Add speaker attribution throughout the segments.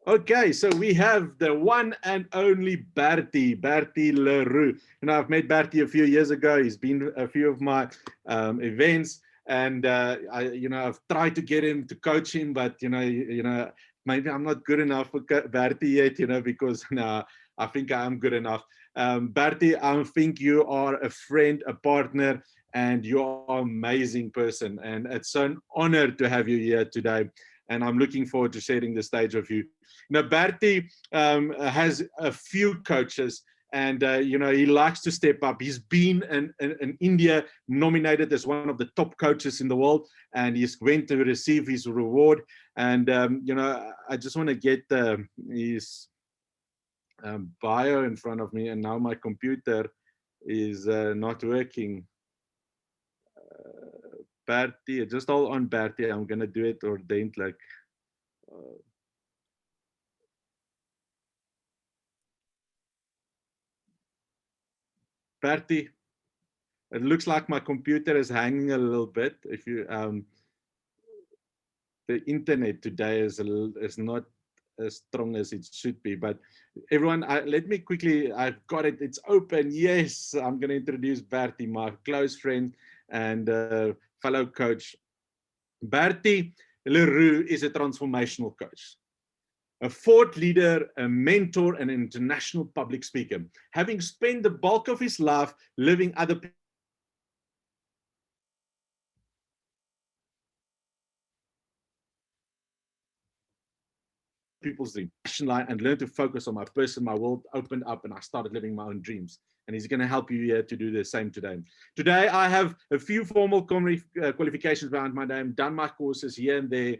Speaker 1: Okay, so we have the one and only Bertie Leroux. I've met Bertie a few years ago. He's been a few of my events, and I've tried to get him to coach him, but maybe I'm not good enough for Bertie yet, because I think I am good enough. Bertie, I think you are a friend, a partner, and you are an amazing person, and it's an honor to have you here today. And I'm looking forward to sharing the stage with you. Bertie has a few coaches, and he likes to step up. He's been in India nominated as one of the top coaches in the world, and he's went to receive his reward. And I just want to get his bio in front of me, and now my computer is not working. Bertie, just hold on, Bertie. I'm gonna do it ordained like. Bertie, it looks like my computer is hanging a little bit. If you, the internet today is not as strong as it should be. But everyone, let me quickly. I've got it. It's open. Yes, I'm going to introduce Bertie, my close friend and fellow coach. Bertie Leroux is a transformational coach, a thought leader, a mentor, and an international public speaker. Having spent the bulk of his life living other people's dream, and learn to focus on my person, my world opened up, and I started living my own dreams. And he's going to help you here to do the same today. Today, I have a few formal qualifications behind my name, done my courses here and there.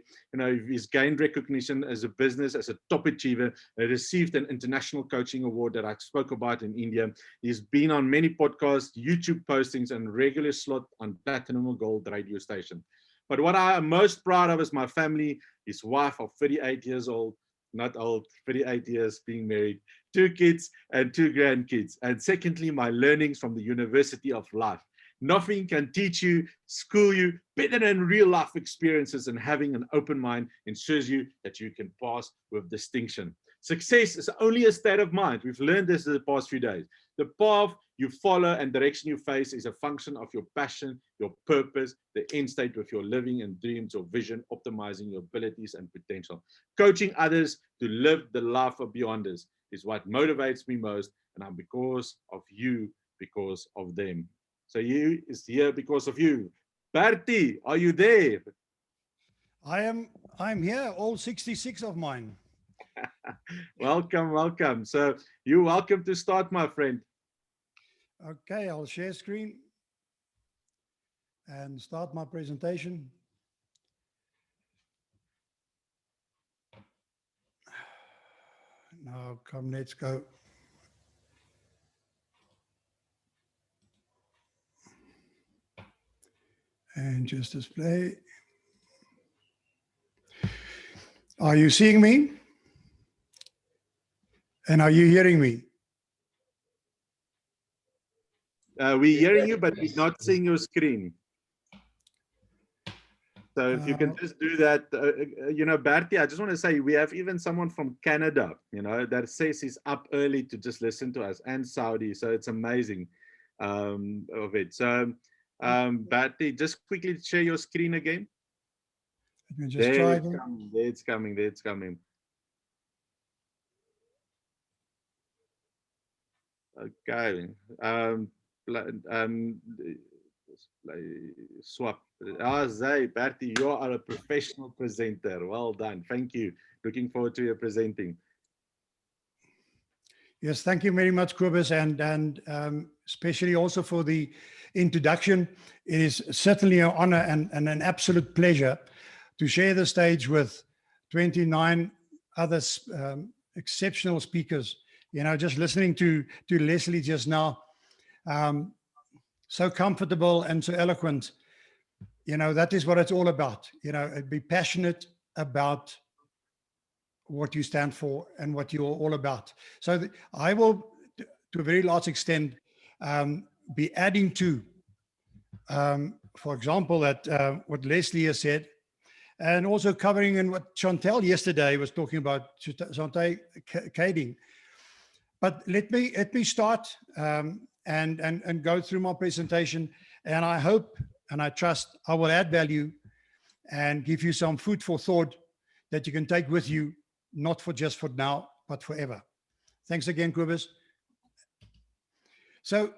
Speaker 1: He's gained recognition as a business, as a top achiever, received an international coaching award that I spoke about in India. He's been on many podcasts, YouTube postings, and regular slot on platinum or gold radio station. But what I am most proud of is my family, his wife of 38 years old, not old, 38 years being married, 2 kids and 2 grandkids. And secondly, my learnings from the University of Life. Nothing can teach you, school you better than real life experiences, and having an open mind ensures you that you can pass with distinction. Success is only a state of mind. We've learned this in the past few days. The path you follow and direction you face is a function of your passion, your purpose, the end state with your living and dreams or vision, optimizing your abilities and potential. Coaching others to live the life of beyonders is what motivates me most, and I'm because of you, because of them. So you is here because of you. Bertie, are you there?
Speaker 2: I'm here, all 66 of mine.
Speaker 1: Welcome, welcome. So you're welcome to start, my friend.
Speaker 2: Okay, I'll share screen and start my presentation. Now, come, let's go. And just display. Are you seeing me? And are you hearing me?
Speaker 1: We're hearing you, but we're not seeing your screen. So if you can just do that, Bertie, I just want to say we have even someone from Canada, that says he's up early to just listen to us, and Saudi. So it's amazing of it. So Bertie, just quickly share your screen again.
Speaker 2: Let me just try again.
Speaker 1: There it's coming. There it's coming. Okay. Swap. Zay, Bertie, you are a professional presenter. Well done. Thank you. Looking forward to your presenting.
Speaker 2: Yes, thank you very much, Kobus, and especially also for the introduction. It is certainly an honor and an absolute pleasure to share the stage with 29 other exceptional speakers. Just listening to Leslie just now, so comfortable and so eloquent. That is what it's all about. Be passionate about what you stand for and what you're all about. So I will, to a very large extent, be adding to, for example, that what Leslie has said, and also covering in what Chantel yesterday was talking about, Chantel Kading. But let me start and go through my presentation, and I hope and I trust I will add value and give you some food for thought that you can take with you, not for just for now, but forever. Thanks again, Kobus. So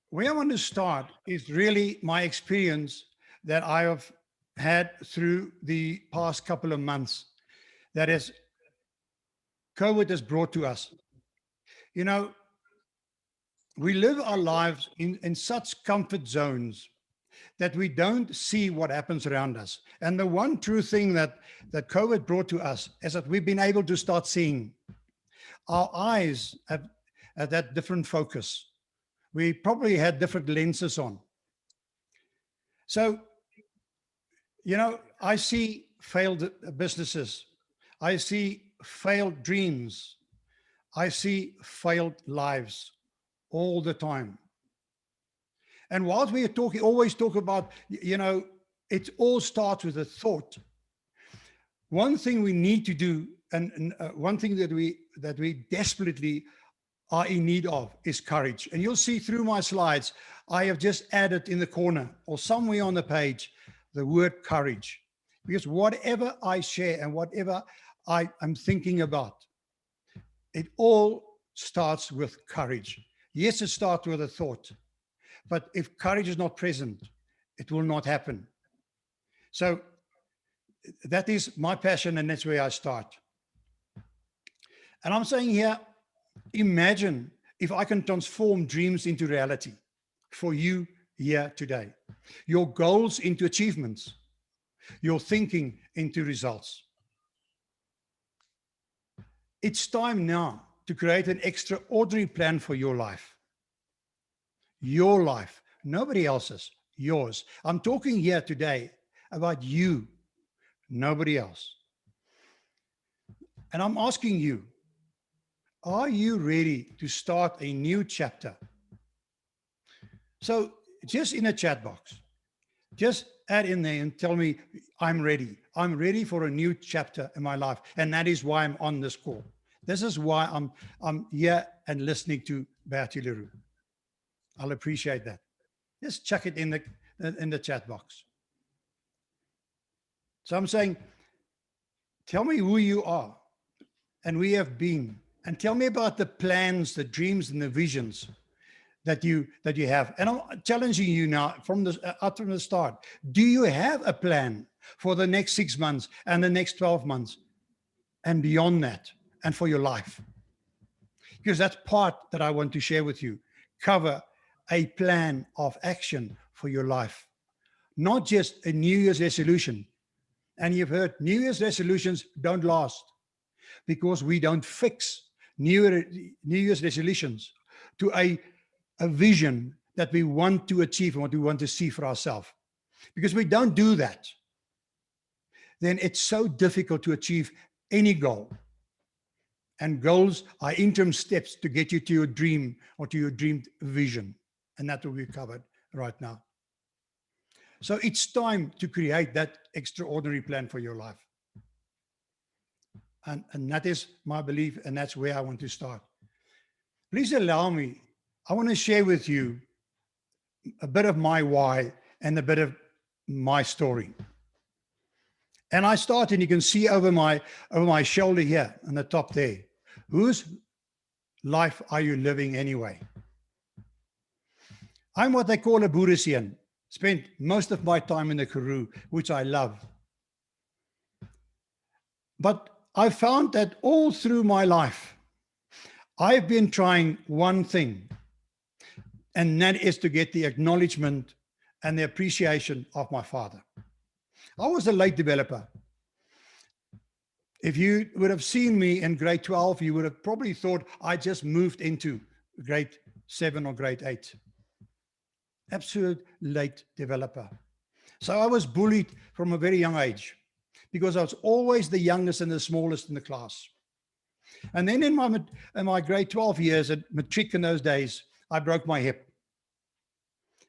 Speaker 2: where I want to start is really my experience that I have had through the past couple of months that is COVID has brought to us. You know, we live our lives in such comfort zones that we don't see what happens around us. And the one true thing that COVID brought to us is that we've been able to start seeing. Our eyes have that different focus. We probably had different lenses on. So, you know, I see failed businesses. I see failed dreams. I see failed lives all the time. And whilst we are talking, always talk about, you know, it all starts with a thought. One thing we need to do, and one thing that we desperately are in need of is courage. And you'll see through my slides, I have just added in the corner or somewhere on the page, the word courage. Because whatever I share and whatever I'm thinking about, it all starts with courage. Yes, it starts with a thought. But if courage is not present, it will not happen. So that is my passion, and that's where I start. And I'm saying here, imagine if I can transform dreams into reality for you here today, your goals into achievements, your thinking into results. It's time now to create an extraordinary plan for your life. Your life, nobody else's, yours. I'm talking here today about you, nobody else. And I'm asking you, are you ready to start a new chapter? So just in a chat box, just add in there and tell me, I'm ready. I'm ready for a new chapter in my life. And that is why I'm on this call. This is why I'm here and listening to Bertie Leroux. I'll appreciate that. Just chuck it in the chat box. So I'm saying, tell me who you are and where you have been, and tell me about the plans, the dreams, and the visions that you have. And I'm challenging you now from the start. Do you have a plan for the next 6 months and the next 12 months and beyond that, and for your life? Because that's part that I want to share with you. Cover a plan of action for your life, not just a New Year's resolution. And you've heard New Year's resolutions don't last because we don't fix New Year's resolutions to a vision that we want to achieve and what we want to see for ourselves. Because we don't do that, then it's so difficult to achieve any goal. And goals are interim steps to get you to your dream or to your dreamed vision. And that will be covered right now. So it's time to create that extraordinary plan for your life. And that is my belief, and that's where I want to start. Please allow me, I want to share with you a bit of my why and a bit of my story. And I start, and you can see over my shoulder here on the top there, whose life are you living anyway? I'm what they call a Boeresian. Spent most of my time in the Karoo, which I love. But I found that all through my life, I've been trying one thing, and that is to get the acknowledgement and the appreciation of my father. I was a late developer. If you would have seen me in grade 12, you would have probably thought I just moved into grade 7 or grade 8. Absolute late developer. So I was bullied from a very young age because I was always the youngest and the smallest in the class. And then in my grade 12 years at matric in those days, I broke my hip.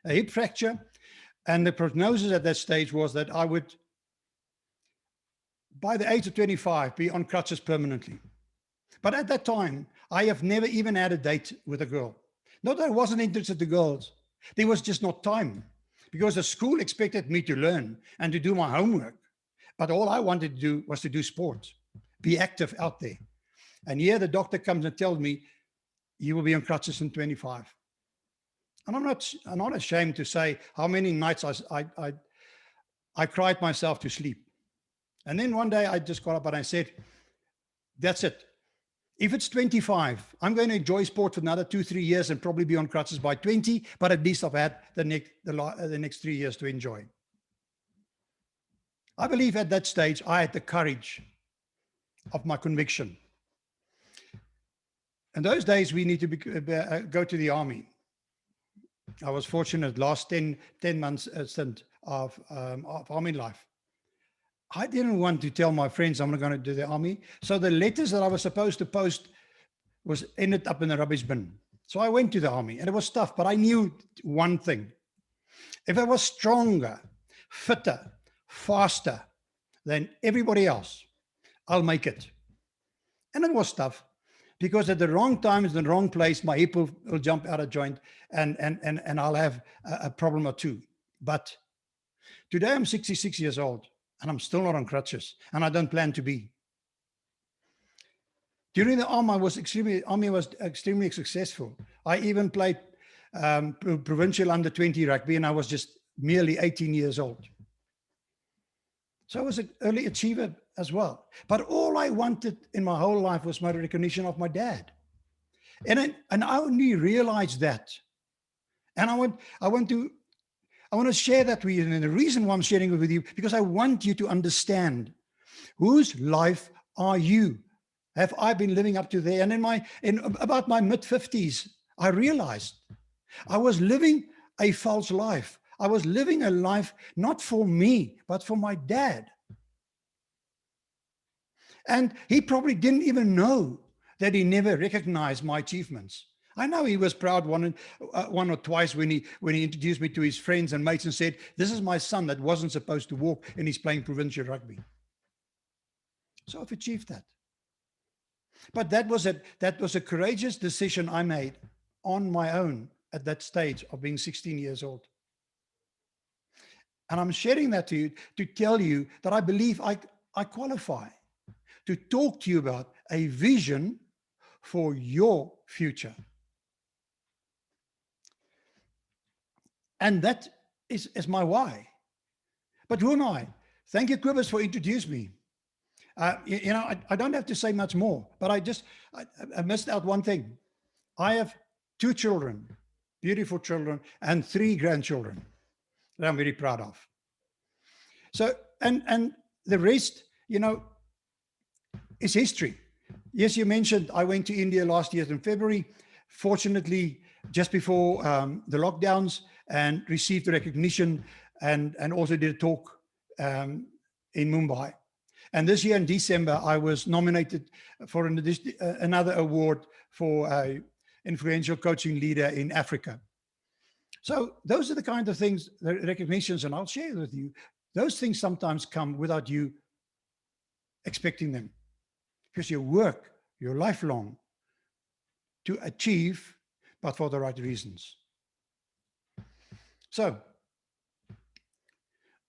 Speaker 2: A hip fracture, and the prognosis at that stage was that I would by the age of 25, be on crutches permanently. But at that time, I have never even had a date with a girl. Not that I wasn't interested in girls. There was just not time because the school expected me to learn and to do my homework. But all I wanted to do was to do sports, be active out there. And here the doctor comes and tells me, you will be on crutches in 25. And I'm not ashamed to say how many nights I cried myself to sleep. And then one day I just got up and I said, that's it. If it's 25, I'm going to enjoy sport for another 2-3 years and probably be on crutches by 20, but at least I've had the next 3 years to enjoy. I believe at that stage, I had the courage of my conviction. In those days, we need to go to the army. I was fortunate last 10 months stint of army life. I didn't want to tell my friends I'm not going to do the army. So the letters that I was supposed to post ended up in the rubbish bin. So I went to the army and it was tough, but I knew one thing. If I was stronger, fitter, faster than everybody else, I'll make it. And it was tough because at the wrong times, in the wrong place, my hip will jump out of joint and I'll have a problem or two. But today I'm 66 years old. And I'm still not on crutches, and I don't plan to be. During the army, army was extremely successful. I even played provincial under 20 rugby, and I was just merely 18 years old. So I was an early achiever as well. But all I wanted in my whole life was my recognition of my dad. And I only realized that. And I want to share that with you. And the reason why I'm sharing it with you, because I want you to understand whose life are you? Have I been living up to there? And in about my mid-50s, I realized I was living a false life. I was living a life not for me, but for my dad. And he probably didn't even know that he never recognized my achievements. I know he was proud one or twice when he introduced me to his friends and mates and said, this is my son that wasn't supposed to walk and he's playing provincial rugby. So I've achieved that. But that was a courageous decision I made on my own at that stage of being 16 years old. And I'm sharing that to you to tell you that I believe I qualify to talk to you about a vision for your future. And that is my why. But who am I? Thank you, Kobus, for introducing me. I don't have to say much more, but I missed out one thing. I have 2 children, beautiful children, and 3 grandchildren that I'm very proud of. So, and the rest, is history. Yes, you mentioned I went to India last year in February, fortunately, just before the lockdowns, and received the recognition and also did a talk in Mumbai. And this year in December, I was nominated for another award for an influential coaching leader in Africa. So those are the kind of things, the recognitions, and I'll share with you. Those things sometimes come without you expecting them, because you work your lifelong to achieve, but for the right reasons. So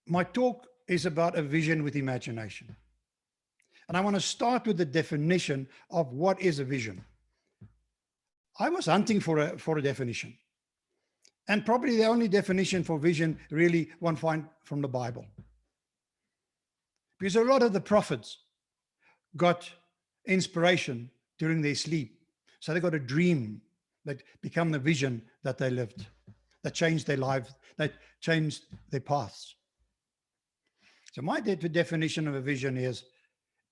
Speaker 2: my talk is about a vision with imagination. And I want to start with the definition of what is a vision. I was hunting for a definition. And probably the only definition for vision really one find from the Bible. Because a lot of the prophets got inspiration during their sleep. So they got a dream that became the vision that they lived, that changed their lives, that changed their paths. So my definition of a vision is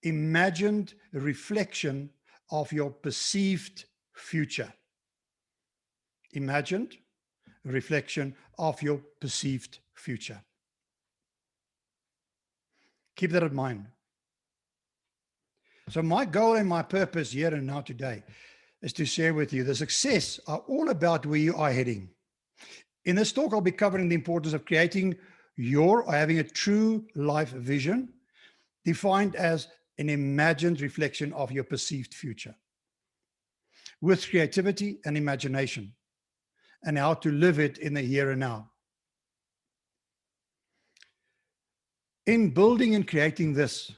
Speaker 2: imagined reflection of your perceived future. Imagined reflection of your perceived future. Keep that in mind. So my goal and my purpose here and now today is to share with you the success are all about where you are heading. In this talk, I'll be covering the importance of creating or having a true life vision, defined as an imagined reflection of your perceived future, with creativity and imagination, and how to live it in the here and now. In building and creating this,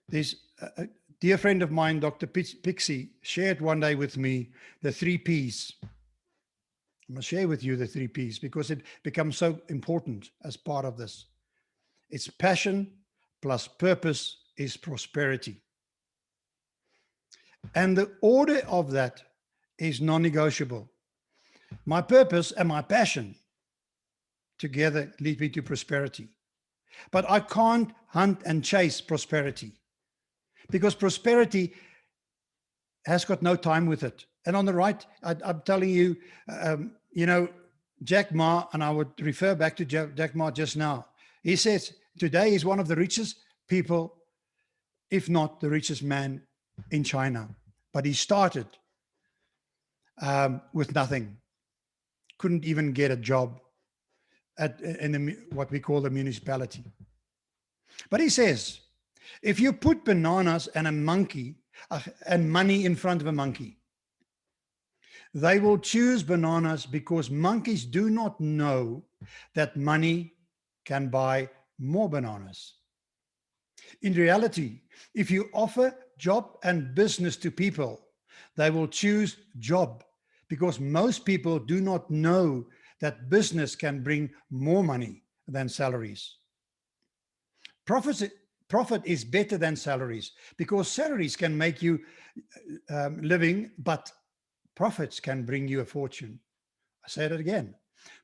Speaker 2: there's a dear friend of mine, Dr. Pixie, shared one day with me the 3 Ps. I'm going to share with you the 3 Ps because it becomes so important as part of this. It's passion plus purpose is prosperity. And the order of that is non-negotiable. My purpose and my passion together lead me to prosperity. But I can't hunt and chase prosperity because prosperity has got no time with it. And on the right, I'm telling you, you know, Jack Ma, and I would refer back to Jack Ma just now. He says today he's one of the richest people, if not the richest man in China. But he started with nothing, couldn't even get a job in what we call the municipality. But he says, if you put bananas and a monkey and money in front of a monkey, they will choose bananas because monkeys do not know that money can buy more bananas. In reality, if you offer job and business to people, they will choose job because most people do not know that business can bring more money than salaries. Profit is better than salaries because salaries can make you living, but profits can bring you a fortune. I say that again.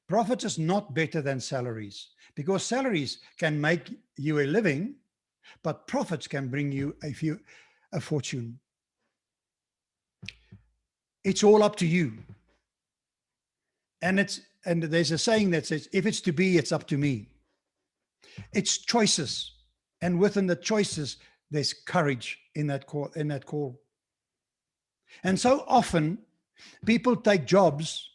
Speaker 2: Profit is not better than salaries because salaries can make you a living, but profits can bring you a fortune. It's all up to you. And there's a saying that says, if it's to be, it's up to me. It's choices. And within the choices, there's courage in that call. And so often people take jobs,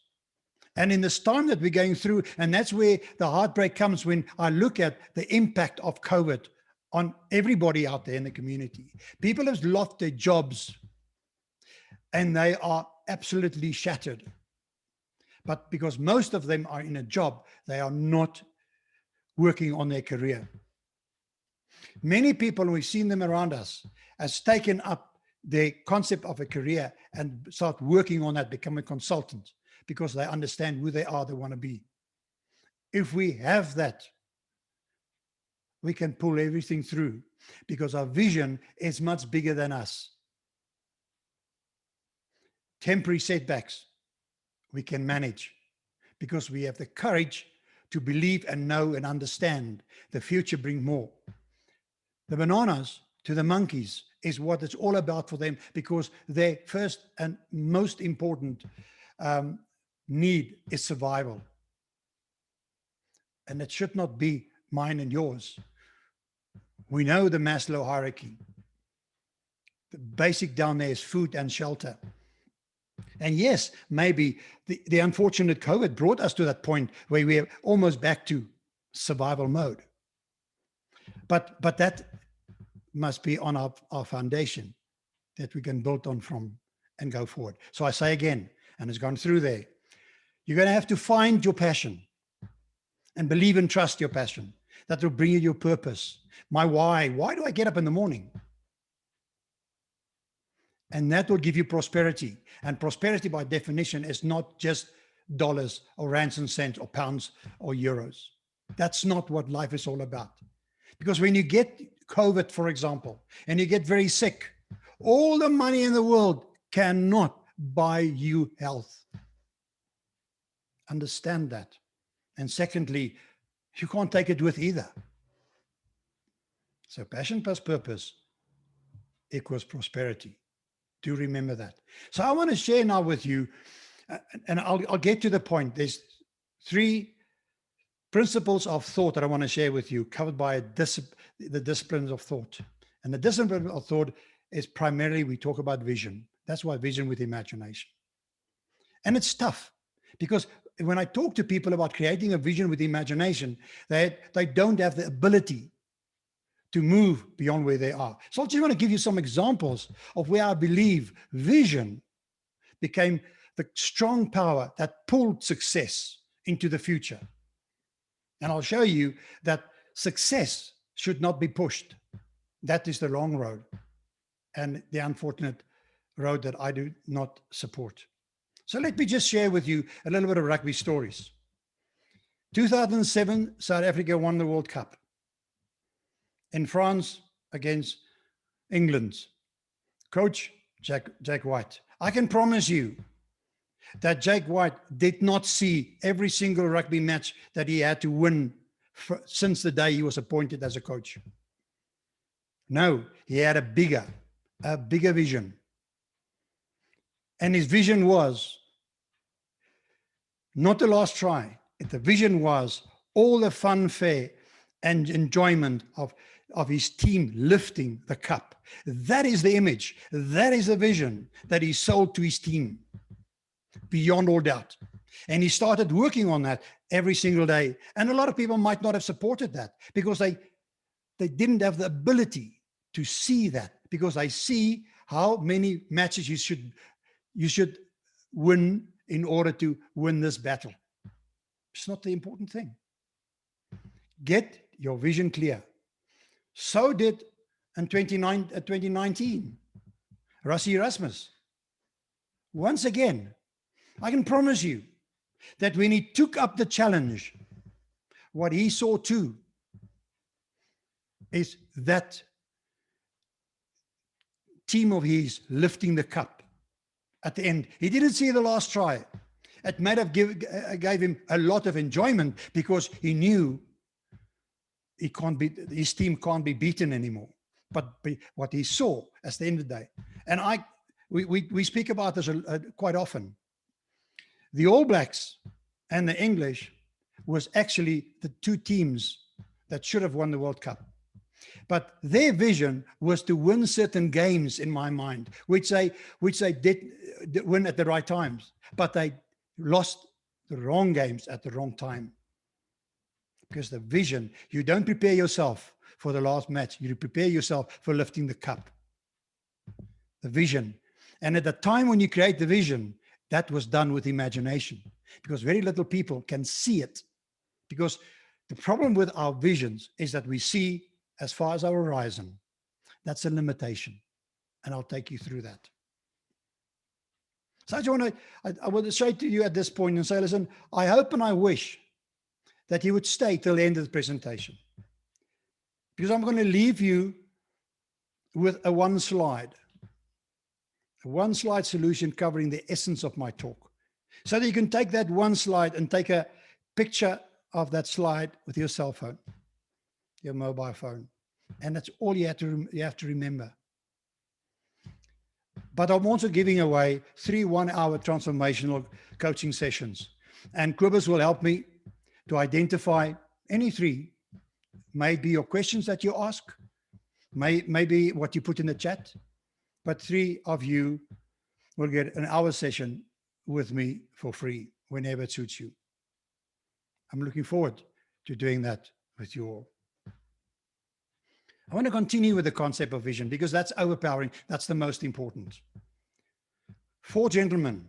Speaker 2: and in this time that we're going through, and that's where the heartbreak comes when I look at the impact of COVID on everybody out there in the community. People have lost their jobs and they are absolutely shattered. But because most of them are in a job, they are not working on their career. Many people, we've seen them around us, has taken up the concept of a career and start working on that, become a consultant, because they understand who they are, they want to be. If we have that, we can pull everything through because our vision is much bigger than us. Temporary setbacks we can manage because we have the courage to believe and know and understand the future brings more. The bananas to the monkeys is what it's all about for them because their first and most important need is survival. And it should not be mine and yours. We know the Maslow hierarchy. The basic down there is food and shelter. And yes, maybe the unfortunate COVID brought us to that point where we are almost back to survival mode. But that must be on our foundation that we can build on from and go forward. So I say again, and it's gone through there, you're going to have to find your passion and believe and trust your passion. That will bring you your purpose. My why. Why do I get up in the morning? And that will give you prosperity. And prosperity by definition is not just dollars or rands and cents or pounds or euros. That's not what life is all about. Because when you get COVID, for example, and you get very sick, all the money in the world cannot buy you health. Understand that. And secondly, you can't take it with either. So passion plus purpose equals prosperity. Do remember that. So I want to share now with you, and I'll get to the point. There's 3 principles of thought that I want to share with you, covered by the disciplines of thought. And the discipline of thought is primarily, we talk about vision. That's why vision with imagination. And it's tough because when I talk to people about creating a vision with imagination, they don't have the ability to move beyond where they are. So I just want to give you some examples of where I believe vision became the strong power that pulled success into the future. And I'll show you that success should not be pushed. That is the wrong road and the unfortunate road that I do not support. So let me just share with you a little bit of rugby stories. 2007, South Africa won the World Cup in France against England. Coach, Jack White. I can promise you that Jack White did not see every single rugby match that he had to win since the day he was appointed as a coach. No, he had a bigger vision. And his vision was not the last try. The vision was all the fanfare and enjoyment of his team lifting the cup. That is the image. That is the vision that he sold to his team, beyond all doubt. And he started working on that every single day. And a lot of people might not have supported that because they didn't have the ability to see that, because they see how many matches you should win in order to win this battle. It's not the important thing. Get your vision clear. So did in 2019, Rassie Erasmus. Once again, I can promise you that when he took up the challenge, what he saw too is that team of his lifting the cup at the end. He didn't see the last try. It might have gave him a lot of enjoyment because he knew his team can't be beaten anymore. But what he saw at the end of the day, and we speak about this quite often. The All Blacks and the English was actually the two teams that should have won the World Cup. But their vision was to win certain games, in my mind, which they did win at the right times, but they lost the wrong games at the wrong time. Because the vision, you don't prepare yourself for the last match, you prepare yourself for lifting the cup. The vision. And at the time when you create the vision, that was done with imagination, because very little people can see it. Because the problem with our visions is that we see as far as our horizon. That's a limitation. And I'll take you through that. So I want to say to you at this point and say, listen, I hope and I wish that you would stay till the end of the presentation, because I'm going to leave you with a one slide solution covering the essence of my talk, so that you can take that one slide and take a picture of that slide with your cell phone, your mobile phone. And that's all you have to remember. But I'm also giving away 3 one-hour transformational coaching sessions. And Kobus will help me to identify any 3. Maybe your questions that you ask, maybe what you put in the chat, but 3 of you will get an hour session with me for free whenever it suits you. I'm looking forward to doing that with you all. I want to continue with the concept of vision, because that's overpowering. That's the most important. 4 gentlemen.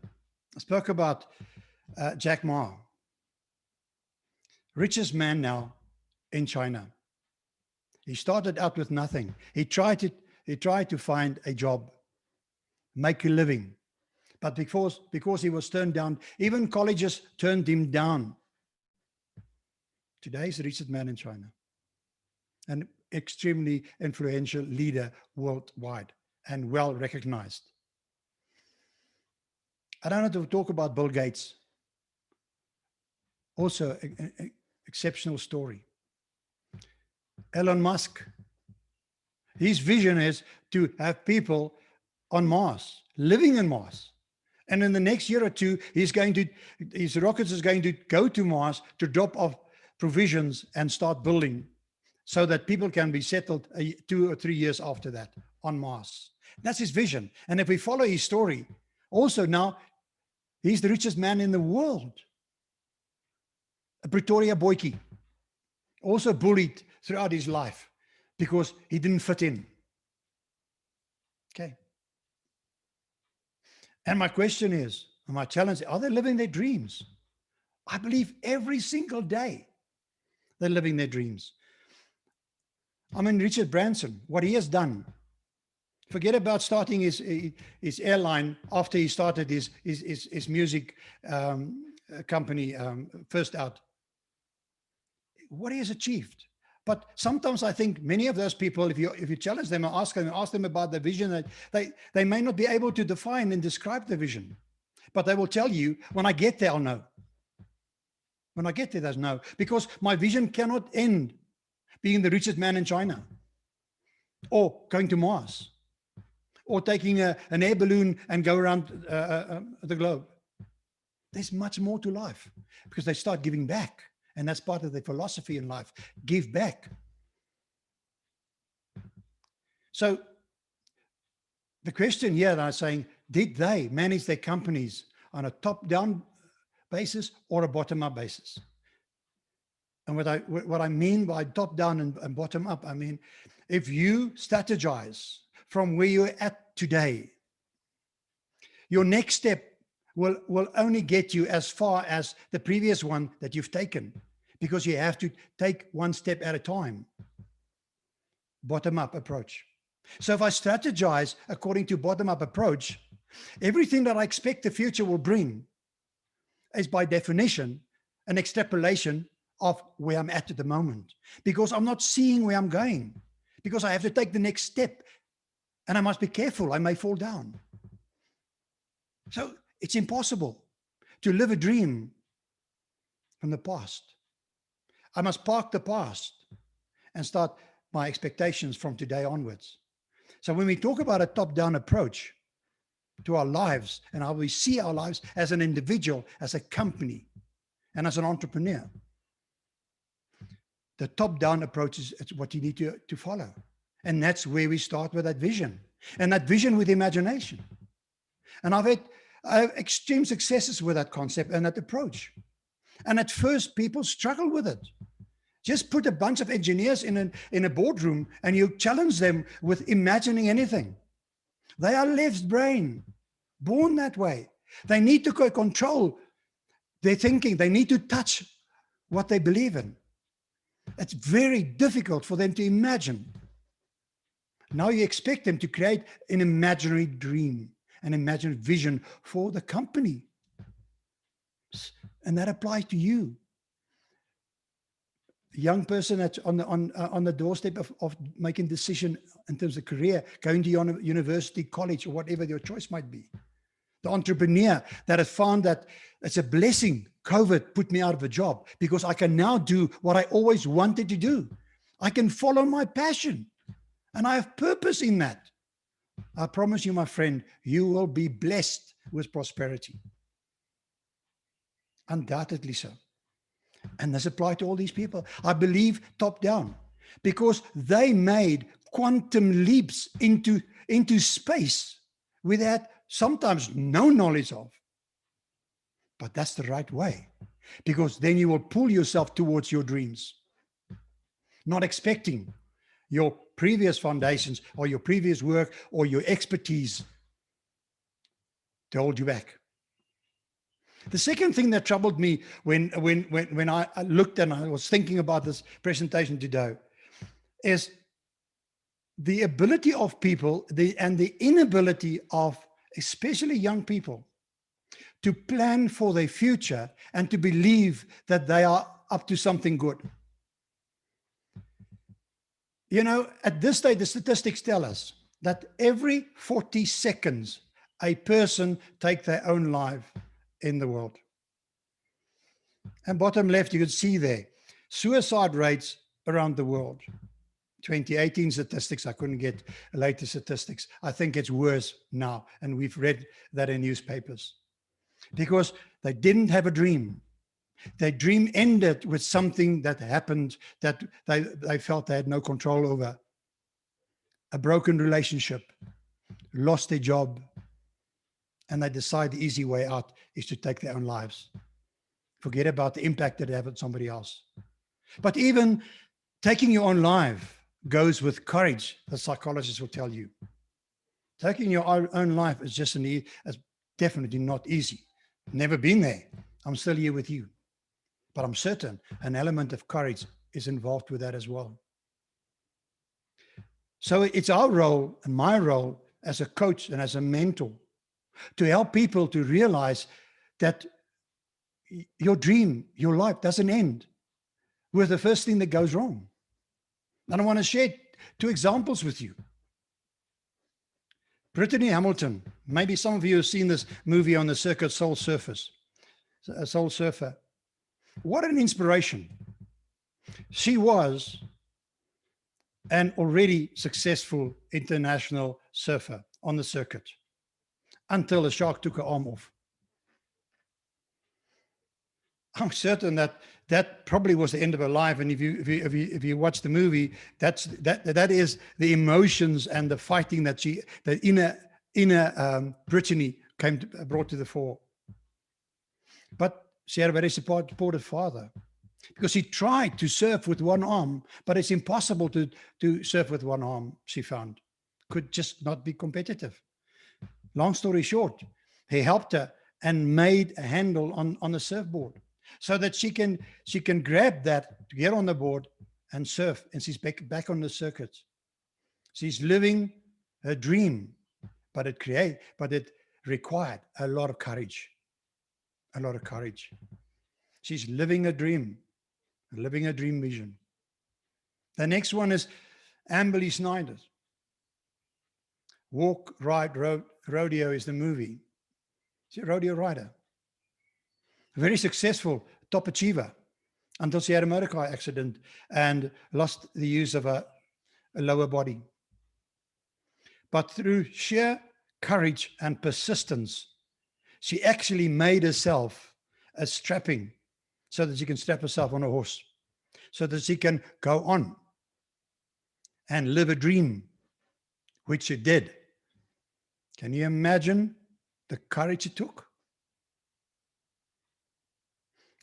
Speaker 2: I spoke about Jack Ma, richest man now in China. He started out with nothing. He tried to find a job, make a living. But because he was turned down, even colleges turned him down. Today he's the richest man in China, an extremely influential leader worldwide and well recognized. I don't have to talk about Bill Gates. Also an exceptional story. Elon Musk. His vision is to have people on Mars, living in Mars. And in the next year or 2, his rockets is going to go to Mars to drop off provisions and start building, so that people can be settled 2 or 3 years after that on Mars. That's his vision. And if we follow his story, also now, he's the richest man in the world. Pretoria Boykie, also bullied throughout his life, because he didn't fit in. Okay. And my question is, and my challenge, are they living their dreams? I believe every single day they're living their dreams. I mean, Richard Branson, what he has done, forget about starting his airline after he started his music company, First Out. What he has achieved. But sometimes I think many of those people, if you challenge them and ask them about the vision, that they may not be able to define and describe the vision. But they will tell you, when I get there, I'll know. When I get there, there's no. Because my vision cannot end being the richest man in China, or going to Mars, or taking an air balloon and go around the globe. There's much more to life, because they start giving back. And that's part of the philosophy in life, give back. So the question here that I'm saying, did they manage their companies on a top-down basis or a bottom-up basis? And what I mean by top-down and bottom-up, I mean, if you strategize from where you're at today, your next step will only get you as far as the previous one that you've taken, because you have to take one step at a time. Bottom-up approach. So if I strategize according to bottom-up approach, everything that I expect the future will bring is by definition an extrapolation of where I'm at the moment, because I'm not seeing where I'm going, because I have to take the next step, and I must be careful, I may fall down. So it's impossible to live a dream from the past. I must park the past and start my expectations from today onwards. So when we talk about a top-down approach to our lives and how we see our lives as an individual, as a company, and as an entrepreneur, the top-down approach is what you need to follow. And that's where we start with that vision, and that vision with imagination. And I have extreme successes with that concept and that approach. And at first, people struggle with it. Just put a bunch of engineers in a boardroom and you challenge them with imagining anything. They are left brain, born that way. They need to control their thinking. They need to touch what they believe in. It's very difficult for them to imagine. Now you expect them to create an imaginary dream, an imaginary vision for the company. And that applies to you. A young person that's on the doorstep of making decision in terms of career, going to university, college, or whatever your choice might be. The entrepreneur that has found that it's a blessing. COVID put me out of a job because I can now do what I always wanted to do. I can follow my passion, and I have purpose in that. I promise you, my friend, you will be blessed with prosperity. Undoubtedly so. And this applies to all these people. I believe top down, because they made quantum leaps into space with that sometimes no knowledge of. But that's the right way, because then you will pull yourself towards your dreams, not expecting your previous foundations or your previous work or your expertise to hold you back. The second thing that troubled me when I looked and I was thinking about this presentation today is the ability of people and the inability of especially young people to plan for their future and to believe that they are up to something good. You know, at this stage, the statistics tell us that every 40 seconds, a person takes their own life in the world. And bottom left, you can see there, suicide rates around the world. 2018 statistics, I couldn't get latest statistics. I think it's worse now, and we've read that in newspapers. Because they didn't have a dream. Their dream ended with something that happened that they felt they had no control over. A broken relationship, lost their job, and they decide the easy way out is to take their own lives. Forget about the impact that they have on somebody else. But even taking your own life goes with courage, the psychologists will tell you. Taking your own life is just it's definitely not easy. Never been there. I'm still here with you. But I'm certain an element of courage is involved with that as well. So it's our role and my role as a coach and as a mentor to help people to realize that your dream, your life doesn't end with the first thing that goes wrong. And I want to share 2 examples with you. Brittany Hamilton, maybe some of you have seen this movie on the circuit, Soul Surfer. What an inspiration. She was an already successful international surfer on the circuit until a shark took her arm off. I'm certain that probably was the end of her life. And if you watch the movie, that is the emotions and the fighting that inner Brittany brought to the fore. But she had a very supportive father, because he tried to surf with one arm, but it's impossible to surf with one arm. She found could just not be competitive. Long story short, he helped her and made a handle on the surfboard, so that she can grab that to get on the board and surf, and she's back on the circuit. She's living her dream, but it required a lot of courage. A lot of courage. She's living a dream vision. The next one is Amberly Snyder. Walk, Ride, Rodeo is the movie. She's a rodeo rider. Very successful, top achiever, until she had a motor car accident and lost the use of a lower body. But through sheer courage and persistence, she actually made herself a strapping so that she can strap herself on a horse, so that she can go on and live a dream, which she did. Can you imagine the courage it took?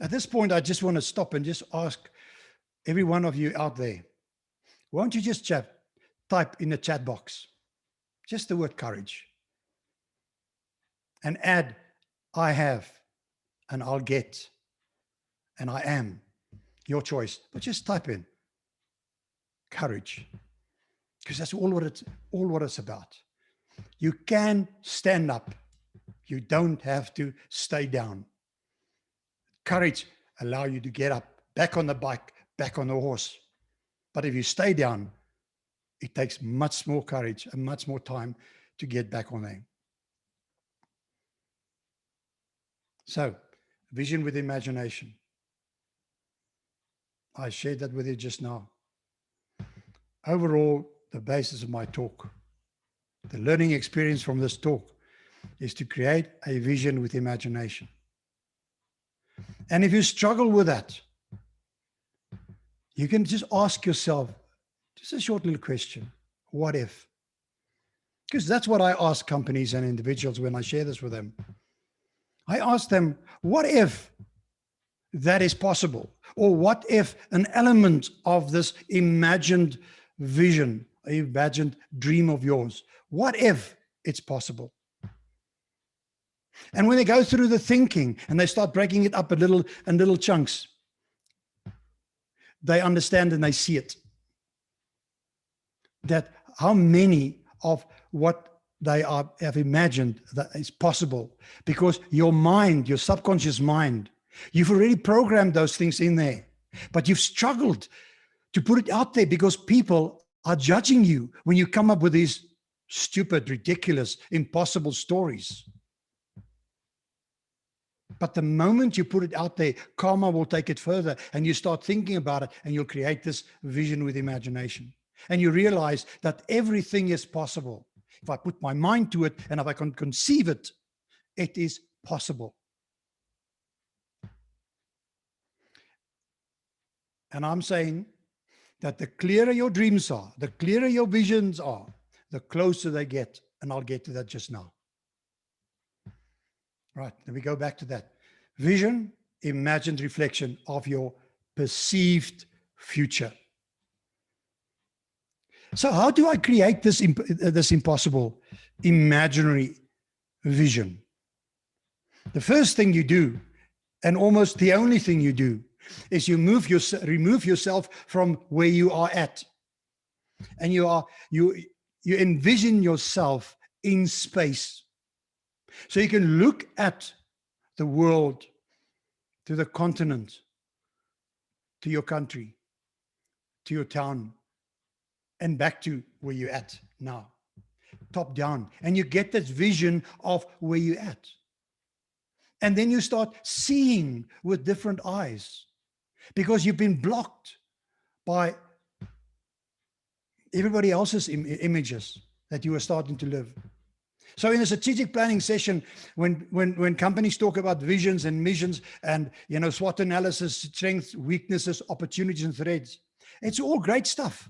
Speaker 2: At this point, I just want to stop and just ask every one of you out there, won't you just type in the chat box, just the word courage, and add, I have, and I'll get, and I am, your choice. But just type in courage, because that's all what it's about. You can stand up. You don't have to stay down. Courage allows you to get up, back on the bike, back on the horse. But if you stay down, it takes much more courage and much more time to get back on there. So, vision with imagination. I shared that with you just now. Overall, the basis of my talk, the learning experience from this talk, is to create a vision with imagination. And if you struggle with that, you can just ask yourself, just a short little question, what if? Because that's what I ask companies and individuals when I share this with them. I ask them, what if that is possible? Or what if an element of this imagined vision, imagined dream of yours, what if it's possible? And when they go through the thinking and they start breaking it up in little chunks, they understand and they see it. That how many of what they have imagined that is possible, because your mind, your subconscious mind, you've already programmed those things in there, but you've struggled to put it out there because people are judging you when you come up with these stupid, ridiculous, impossible stories. But the moment you put it out there, karma will take it further, and you start thinking about it, and you'll create this vision with imagination. And you realize that everything is possible. If I put my mind to it, and if I can conceive it, it is possible. And I'm saying that the clearer your dreams are, the clearer your visions are, the closer they get. And I'll get to that just now. Right, then we go back to that. Vision, imagined reflection of your perceived future. So how do I create this impossible, imaginary vision? The first thing you do, and almost the only thing you do, is you remove yourself from where you are at. And you envision yourself in space. So you can look at the world, to the continent, to your country, to your town, and back to where you're at now, top down. And you get this vision of where you're at. And then you start seeing with different eyes because you've been blocked by everybody else's images that you are starting to live. So in a strategic planning session, when companies talk about visions and missions and, SWOT analysis, strengths, weaknesses, opportunities, and threats, it's all great stuff.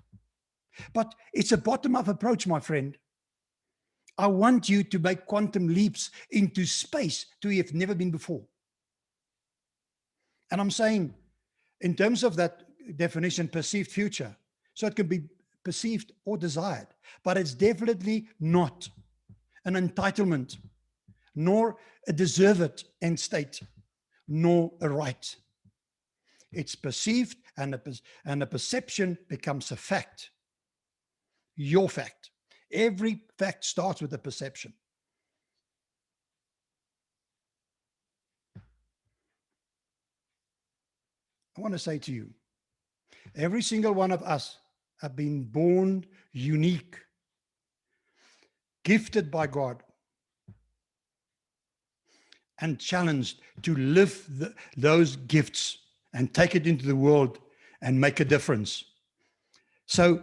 Speaker 2: But it's a bottom-up approach, my friend. I want you to make quantum leaps into space to where you've never been before. And I'm saying, in terms of that definition, perceived future, so it can be perceived or desired, but it's definitely not an entitlement, nor a deserve it end state, nor a right. It's perceived, and a perception becomes a fact, your fact. Every fact starts with a perception. I want to say to you, every single one of us have been born unique, gifted by God, and challenged to live those gifts and take it into the world and make a difference. So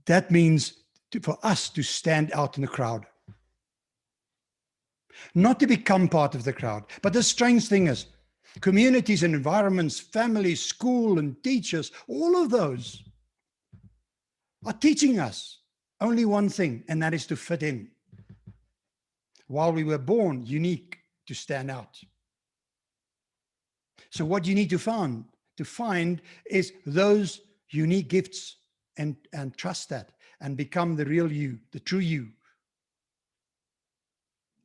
Speaker 2: that means for us to stand out in the crowd. Not to become part of the crowd. But the strange thing is, communities and environments, families, school and teachers, all of those are teaching us only one thing, and that is to fit in. While we were born unique, to stand out. So what you need to find is those unique gifts and trust that and become the real you, the true you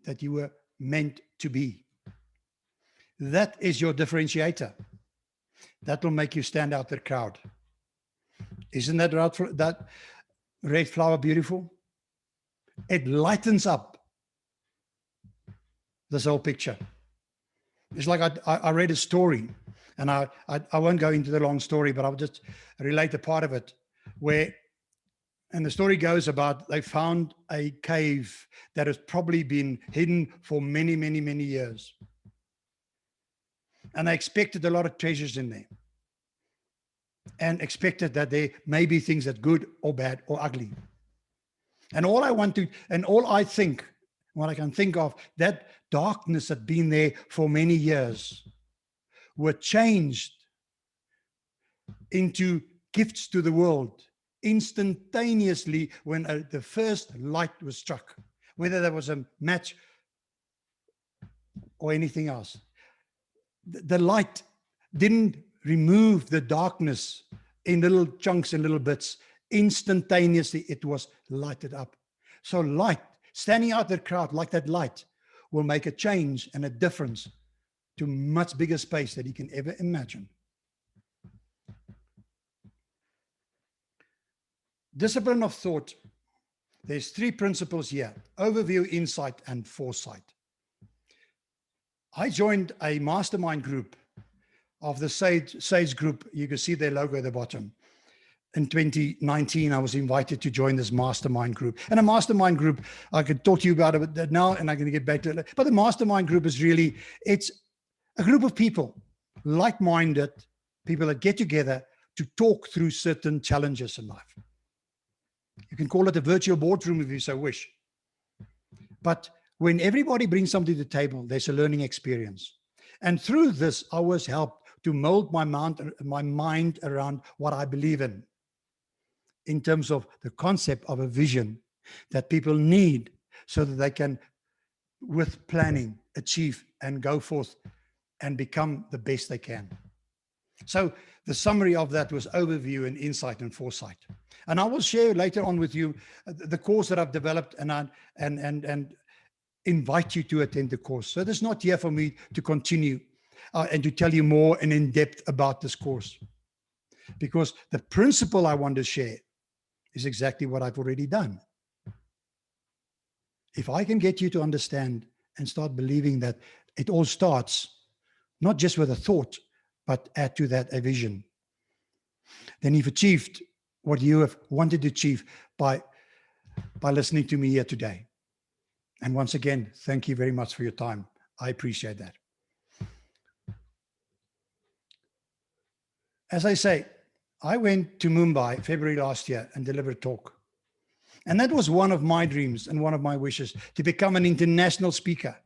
Speaker 2: that you were meant to be. That is your differentiator. That will make you stand out the crowd. Isn't that red flower beautiful? It lightens up this whole picture. It's like I read a story, and I won't go into the long story, but I'll just relate a part of it and the story goes about they found a cave that has probably been hidden for many, many, many years. And they expected a lot of treasures in there and expected that there may be things that good or bad or ugly. And what I can think of, that darkness had been there for many years, were changed into gifts to the world instantaneously when the first light was struck, whether there was a match or anything else. The light didn't remove the darkness in little chunks and little bits. Instantaneously, it was lighted up. So light, standing out the crowd like that light, will make a change and a difference to much bigger space that you can ever imagine. Discipline of thought. There's 3 principles here: overview, insight, and foresight. I joined a mastermind group of the Sage group. You can see their logo at the bottom. In 2019, I was invited to join this mastermind group. And a mastermind group, I could talk to you about it now, and I'm going to get back to it. But the mastermind group is really, it's a group of people, like-minded people that get together to talk through certain challenges in life. You can call it a virtual boardroom if you so wish. But when everybody brings something to the table, there's a learning experience. And through this, I was helped to mold my mind around what I believe in terms of the concept of a vision that people need so that they can, with planning, achieve and go forth and become the best they can. So the summary of that was overview and insight and foresight. And I will share later on with you the course that I've developed, and invite you to attend the course. So there's not here for me to continue and to tell you more and in depth about this course, because the principle I want to share is exactly what I've already done. If I can get you to understand and start believing that it all starts not just with a thought, but add to that a vision, then you've achieved what you have wanted to achieve by listening to me here today. And once again, thank you very much for your time. I appreciate that. As I say, I went to Mumbai February last year and delivered a talk. And that was one of my dreams and one of my wishes, to become an international speaker,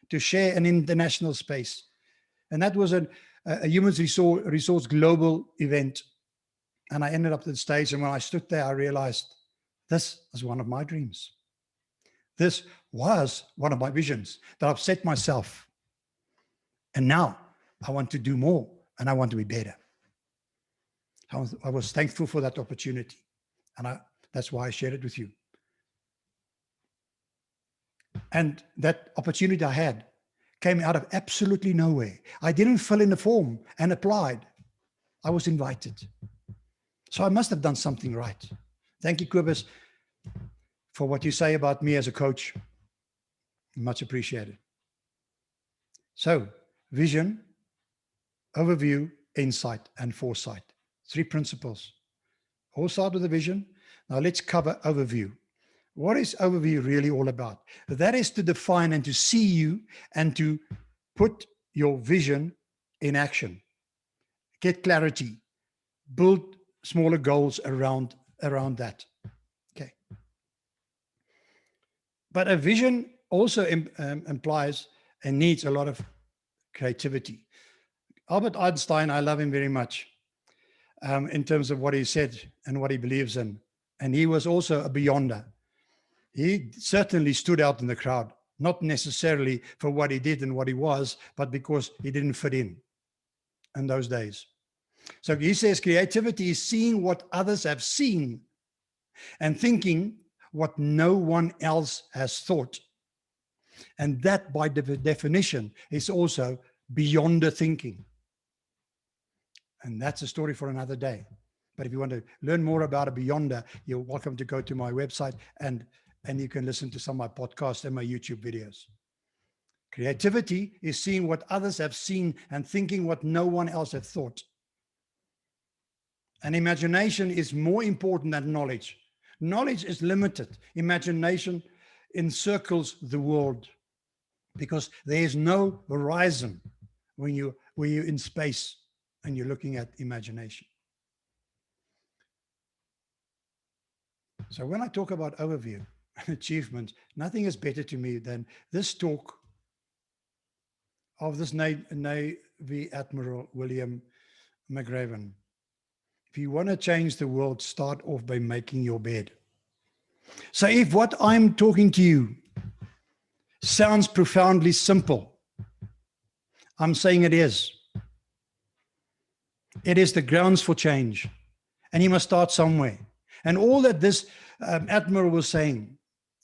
Speaker 2: to share an international space. And that was a human resource global event. And I ended up at the stage, and when I stood there, I realized this is one of my dreams. This was one of my visions that I've set myself. And now I want to do more, and I want to be better. I was thankful for that opportunity, and that's why I shared it with you. And that opportunity I had came out of absolutely nowhere. I didn't fill in the form and applied. I was invited. So I must have done something right. Thank you, Kobus, for what you say about me as a coach. Much appreciated. So, vision, overview, insight, and foresight. 3 principles. All start with a vision. Now let's cover overview. What is overview really all about? That is to define and to see you and to put your vision in action. Get clarity. Build smaller goals around that. Okay. But a vision also implies and needs a lot of creativity. Albert Einstein, I love him very much in terms of what he said and what he believes in. And he was also a beyonder. He certainly stood out in the crowd, not necessarily for what he did and what he was, but because he didn't fit in those days. So he says creativity is seeing what others have seen and thinking what no one else has thought. And that, by definition, is also beyond the thinking. And that's a story for another day. But if you want to learn more about a beyonder, you're welcome to go to my website and you can listen to some of my podcasts and my YouTube videos. Creativity is seeing what others have seen and thinking what no one else has thought. And imagination is more important than knowledge. Knowledge is limited. Imagination encircles the world because there is no horizon when you're in space and you're looking at imagination. So when I talk about overview and achievement, nothing is better to me than this talk of this Navy Admiral William McRaven. If you want to change the world, start off by making your bed. So if what I'm talking to you sounds profoundly simple, I'm saying it is. It is the grounds for change. And you must start somewhere. And all that this Admiral was saying,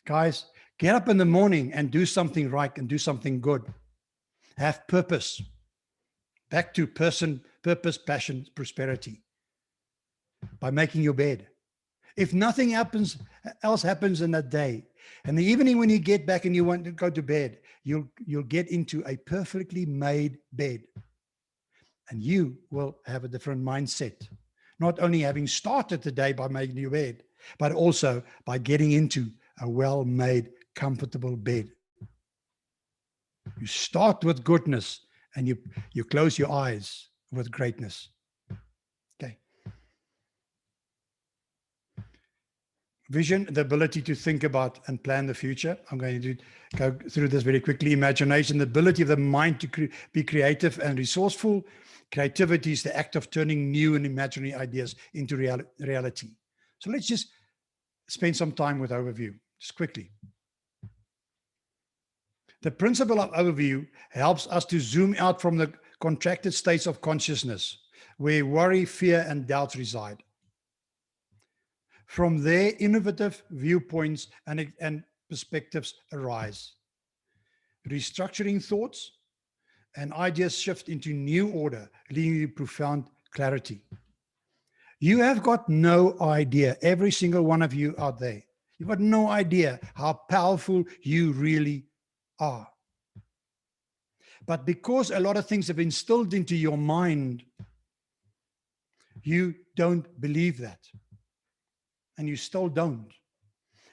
Speaker 2: guys, get up in the morning and do something right and do something good. Have purpose. Back to purpose, passion, prosperity. By making your bed. If nothing else happens in that day, and the evening when you get back and you want to go to bed, you'll get into a perfectly made bed. And you will have a different mindset. Not only having started the day by making your bed, but also by getting into a well-made, comfortable bed. You start with goodness and you close your eyes with greatness. Okay. Vision, the ability to think about and plan the future. I'm going to go through this very quickly. Imagination, the ability of the mind to be creative and resourceful. Creativity is the act of turning new and imaginary ideas into reality. So let's just spend some time with overview, just quickly. The principle of overview helps us to zoom out from the contracted states of consciousness, where worry, fear, and doubt reside. From there, innovative viewpoints and perspectives arise. Restructuring thoughts and ideas shift into new order, leading to profound clarity. You have got no idea, every single one of you out there, you've got no idea how powerful you really are. But because a lot of things have been instilled into your mind, you don't believe that. And you still don't.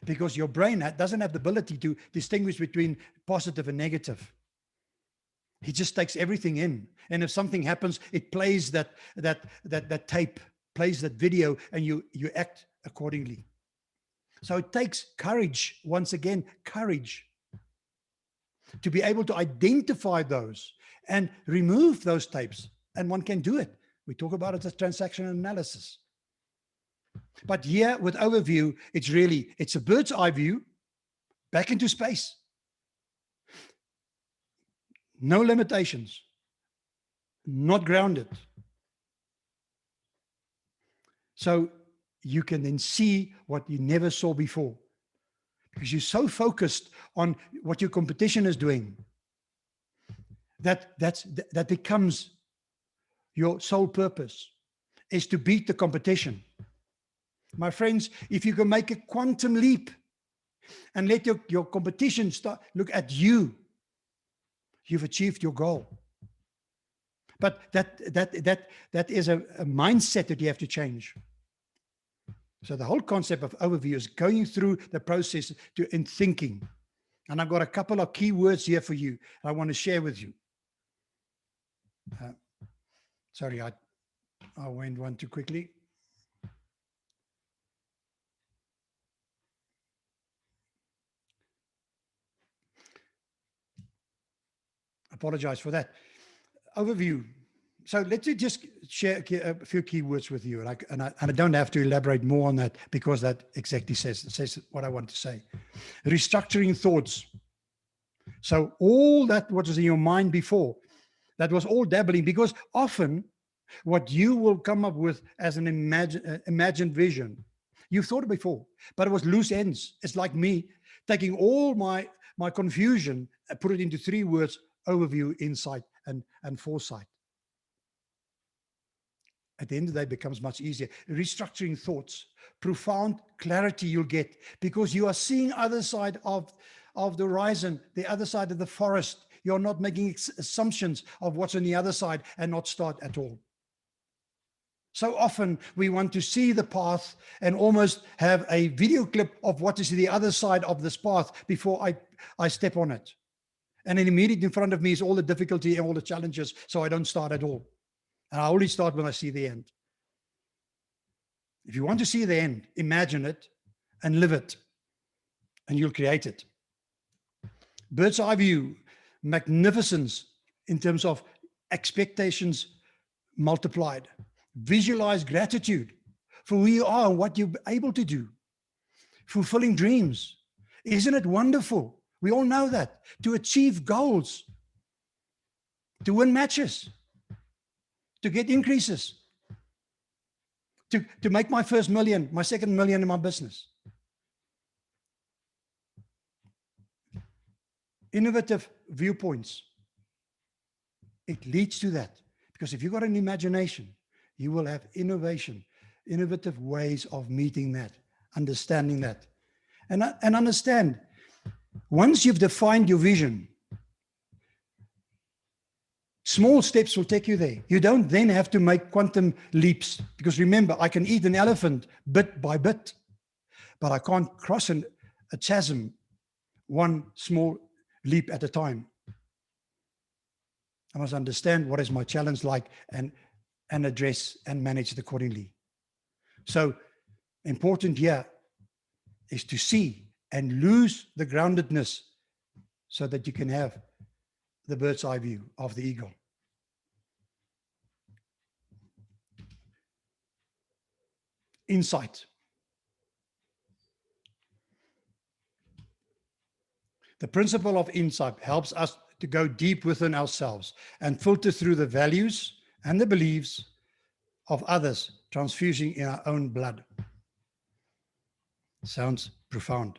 Speaker 2: Because your brain doesn't have the ability to distinguish between positive and negative. He just takes everything in. And if something happens, it plays that tape, plays that video, and you act accordingly. So it takes courage, once again, courage, to be able to identify those and remove those tapes. And one can do it. We talk about it as transactional analysis. But here with overview, it's a bird's eye view back into space. No limitations, not grounded. So you can then see what you never saw before, because you're so focused on what your competition is doing that becomes your sole purpose, is to beat the competition. My friends, if you can make a quantum leap and let your competition look at you, you've achieved your goal. But that is a mindset that you have to change. So the whole concept of overview is going through the process in thinking. And I've got a couple of key words here for you I want to share with you. Sorry, I went one too quickly. Apologize for that. Overview. So let's just share a few keywords with you. And I don't have to elaborate more on that, because that exactly says what I want to say. Restructuring thoughts. So all that what was in your mind before, that was all dabbling, because often what you will come up with as an imagined vision, you've thought it before, but it was loose ends. It's like me taking all my confusion and put it into 3 words: overview, insight, and foresight. At the end of the day, it becomes much easier. Restructuring thoughts, profound clarity you'll get, because you are seeing other side of the horizon, the other side of the forest. You're not making assumptions of what's on the other side and not start at all. So often we want to see the path and almost have a video clip of what is the other side of this path before I step on it. And then immediately in front of me is all the difficulty and all the challenges, so I don't start at all. And I only start when I see the end. If you want to see the end, imagine it and live it, and you'll create it. Bird's eye view, magnificence in terms of expectations multiplied. Visualize gratitude for who you are and what you're able to do. Fulfilling dreams. Isn't it wonderful? We all know that. To achieve goals, to win matches, to get increases, to make my first million, my second million in my business. Innovative viewpoints. It leads to that, because if you've got an imagination, you will have innovative ways of meeting that, understanding that, and understand. Once you've defined your vision, small steps will take you there. You don't then have to make quantum leaps, because remember, I can eat an elephant bit by bit, but I can't cross a chasm one small leap at a time. I must understand what is my challenge like and address and manage it accordingly. So important here is to see and lose the groundedness so that you can have the bird's eye view of the eagle. Insight. The principle of insight helps us to go deep within ourselves and filter through the values and the beliefs of others transfusing in our own blood. Sounds profound.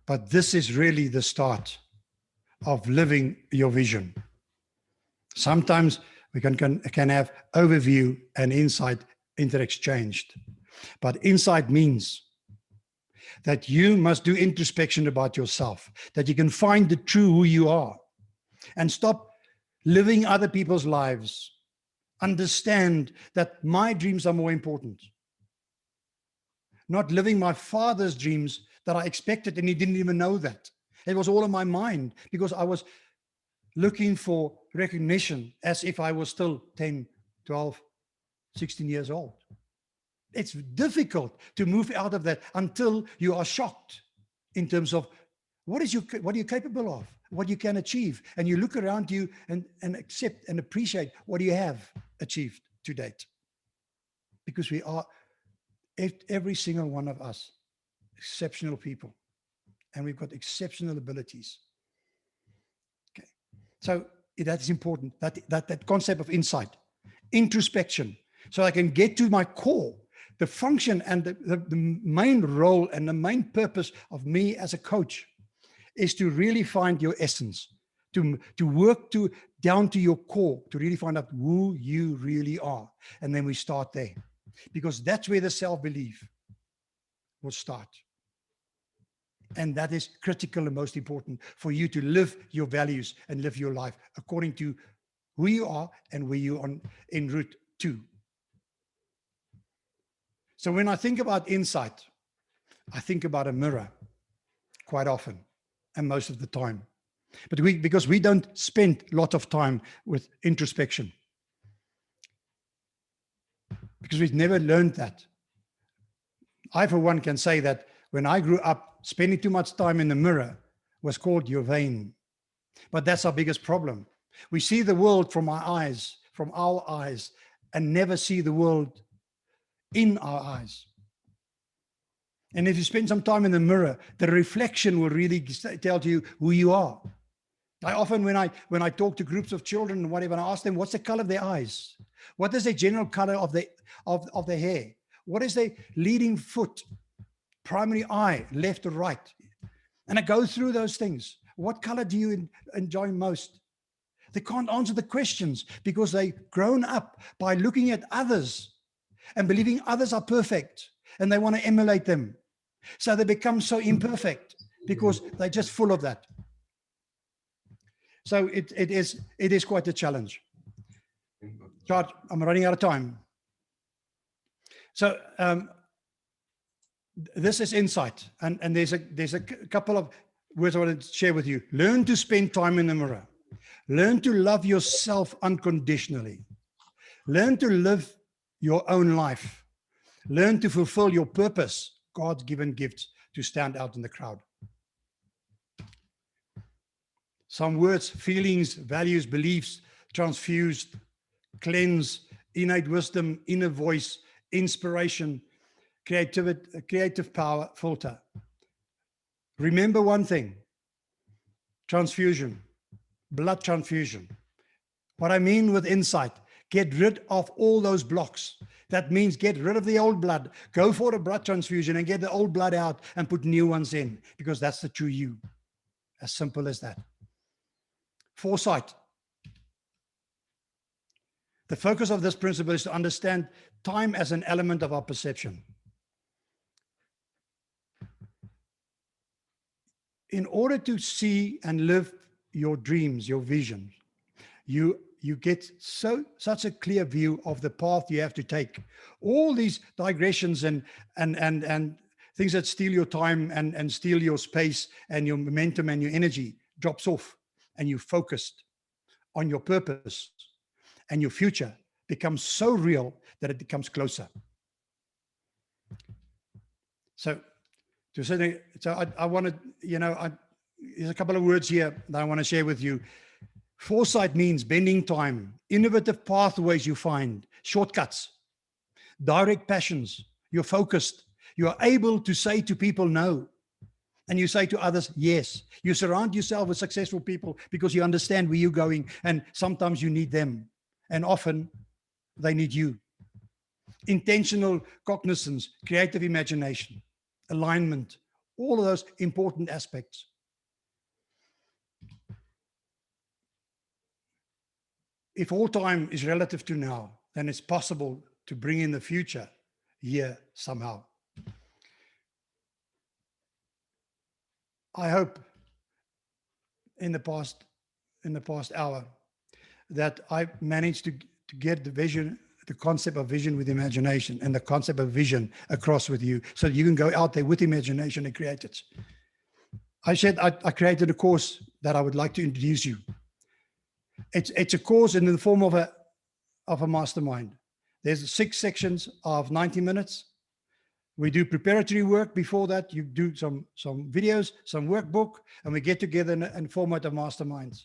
Speaker 2: But this is really the start of living your vision. Sometimes we can have overview and insight interexchanged. But insight means that you must do introspection about yourself, that you can find the true who you are and stop living other people's lives. Understand that my dreams are more important. Not living my father's dreams that I expected, and he didn't even know that. It was all in my mind because I was looking for recognition as if I was still 10, 12, 16 years old. It's difficult to move out of that until you are shocked in terms of what are you capable of, what you can achieve. And you look around you and accept and appreciate what you have achieved to date. Because we are, every single one of us, exceptional people. And we've got exceptional abilities. Okay. So that is important, that concept of insight, introspection, so I can get to my core. The function and the main role and the main purpose of me as a coach is to really find your essence, to work down to your core, to really find out who you really are. And then we start there, because that's where the self-belief will start. And that is critical and most important for you to live your values and live your life according to who you are and where you are en route to. So when I think about insight, I think about a mirror quite often and most of the time. But because we don't spend a lot of time with introspection, because we've never learned that. I, for one, can say that when I grew up, spending too much time in the mirror was called you're vain. But that's our biggest problem. We see the world from our eyes, and never see the world in our eyes. And if you spend some time in the mirror, the reflection will really tell you who you are. I often, when I talk to groups of children and whatever, I ask them, what's the color of their eyes? What is the general color of their hair? What is their leading foot, primary eye, left or right? And I go through those things. What color do you enjoy most? They can't answer the questions because they've grown up by looking at others and believing others are perfect, and they want to emulate them. So they become so imperfect because they're just full of that. So it is quite a challenge. Chad, I'm running out of time. So this is insight, and there's a couple of words I want to share with you. Learn to spend time in the mirror. Learn to love yourself unconditionally. Learn to live your own life. Learn to fulfill your purpose, God's given gifts, to stand out in the crowd. Some words: feelings, values, beliefs, transfused, cleanse, innate wisdom, inner voice, inspiration, creative power, filter. Remember one thing: transfusion, blood transfusion. What I mean with insight: get rid of all those blocks. That means get rid of the old blood, go for a blood transfusion and get the old blood out and put new ones in, because that's the true you. As simple as that. Foresight. The focus of this principle is to understand time as an element of our perception. In order to see and live your dreams, your vision, you get such a clear view of the path you have to take. All these digressions and things that steal your time and steal your space and your momentum and your energy drops off, and you're focused on your purpose, and your future becomes so real that it becomes closer. So I want to, there's a couple of words here that I want to share with you. Foresight means bending time, innovative pathways you find, shortcuts, direct passions. You're focused. You are able to say to people no, and you say to others yes. You surround yourself with successful people because you understand where you're going, and sometimes you need them. And often they need you. Intentional cognizance, creative imagination, alignment, all of those important aspects. If all time is relative to now, then it's possible to bring in the future here somehow. I hope in the past hour that I managed to get the vision, the concept of vision with imagination, and the concept of vision across with you, so that you can go out there with imagination and create it. I said I created a course that I would like to introduce you. It's a course in the form of a mastermind. There's 6 sections of 90 minutes. We do preparatory work before that. You do some videos, some workbook, and we get together in format of masterminds.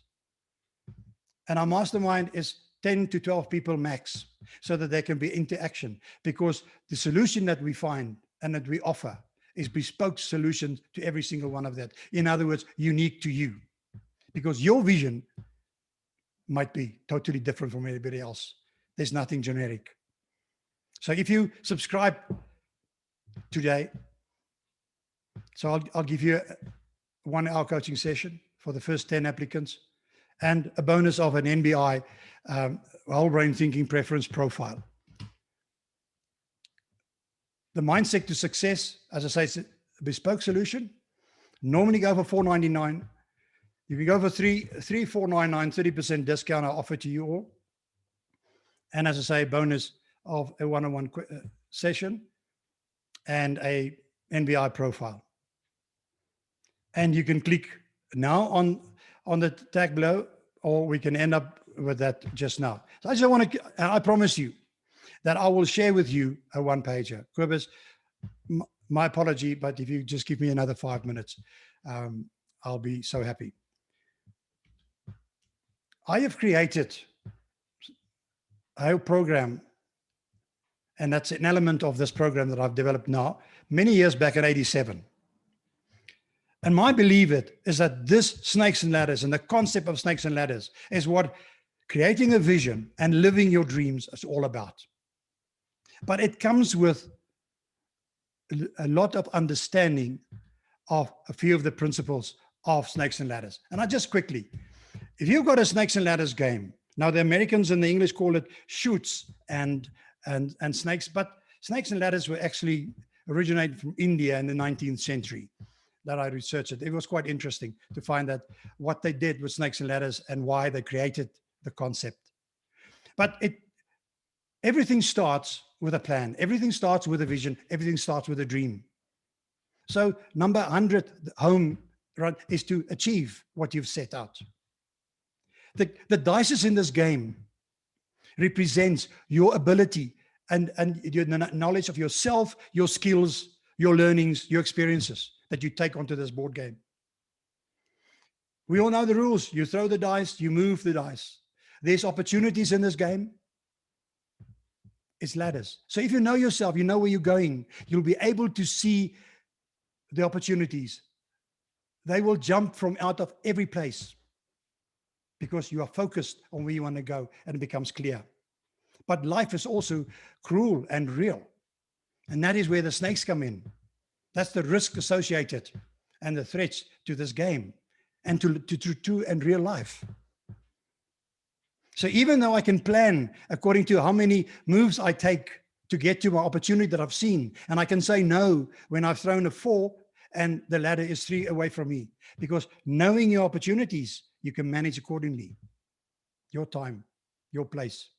Speaker 2: And our mastermind is 10 to 12 people max, so that there can be interaction, because the solution that we find and that we offer is bespoke solutions to every single one of that. In other words, unique to you, because your vision might be totally different from anybody else. There's nothing generic. So if you subscribe today, so I'll give you a 1-hour coaching session for the first 10 applicants, and a bonus of an NBI, whole brain thinking preference profile. The mindset to success, as I say, it's a bespoke solution. Normally go for $4.99. You can go for $3,499, 30% discount I offer to you all. And as I say, bonus of a one-on-one session and a NBI profile. And you can click now on the tag below, or we can end up with that just now. So I just want to, I promise you that I will share with you a one-pager. Kobus, my apology, but if you just give me another 5 minutes, I'll be so happy. I have created a whole program, and that's an element of this program that I've developed now, many years back in '87. And my belief is that this snakes and ladders and the concept of snakes and ladders is what creating a vision and living your dreams is all about. But it comes with a lot of understanding of a few of the principles of snakes and ladders. And I just quickly, if you've got a snakes and ladders game, now the Americans and the English call it shoots and snakes, but snakes and ladders were actually originated from India in the 19th century. That I researched it. It was quite interesting to find that what they did with snakes and ladders and why they created the concept. But everything starts with a plan. Everything starts with a vision. Everything starts with a dream. So number 100 home run is to achieve what you've set out. The dice in this game represents your ability and your knowledge of yourself, your skills, your learnings, your experiences that you take onto this board game. We all know the rules. You throw the dice, you move the dice. There's opportunities in this game. It's ladders. So if you know yourself, you know where you're going, you'll be able to see the opportunities. They will jump from out of every place because you are focused on where you want to go, and it becomes clear. But life is also cruel and real. And that is where the snakes come in. That's the risk associated and the threats to this game and to and real life. So even though I can plan according to how many moves I take to get to my opportunity that I've seen, and I can say no when I've thrown a 4 and the ladder is 3 away from me, because knowing your opportunities, you can manage accordingly. Your time, your place.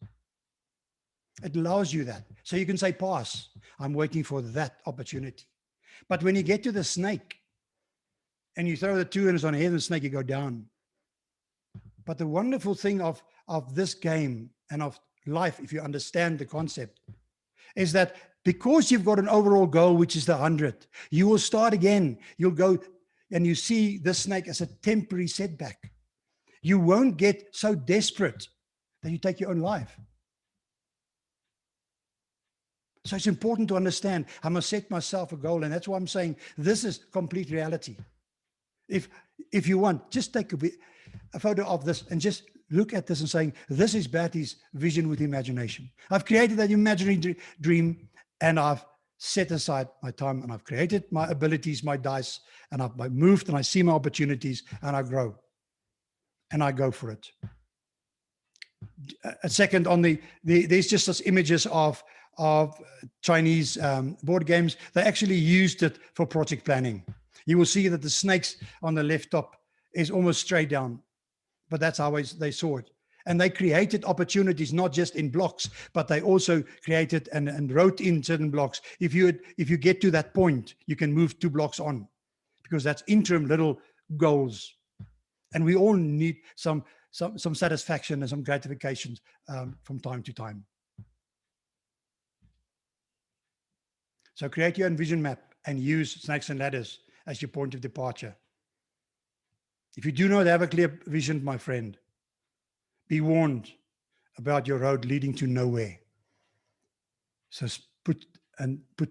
Speaker 2: It allows you that. So you can say, pass, I'm waiting for that opportunity. But when you get to the snake and you throw the 2 and it's on the head of the snake, you go down. But the wonderful thing of this game and of life, if you understand the concept, is that because you've got an overall goal, which is the 100, you will start again. You'll go and you see the snake as a temporary setback. You won't get so desperate that you take your own life. So it's important to understand, I must set myself a goal. And that's why I'm saying this is complete reality. If you want, just take a photo of this and just look at this and saying, this is Bertie's vision with imagination. I've created that imaginary dream, and I've set aside my time, and I've created my abilities, my dice, and I've moved, and I see my opportunities, and I grow, and I go for it. A second on there's just those images of Chinese board games. They actually used it for project planning. You will see that the snakes on the left top is almost straight down, but that's how they saw it. And they created opportunities, not just in blocks, but they also created and wrote in certain blocks. If you get to that point, you can move 2 blocks on, because that's interim little goals. And we all need some satisfaction and some gratifications from time to time. So create your own vision map and use snakes and ladders as your point of departure. If you do not have a clear vision, my friend, be warned about your road leading to nowhere. So put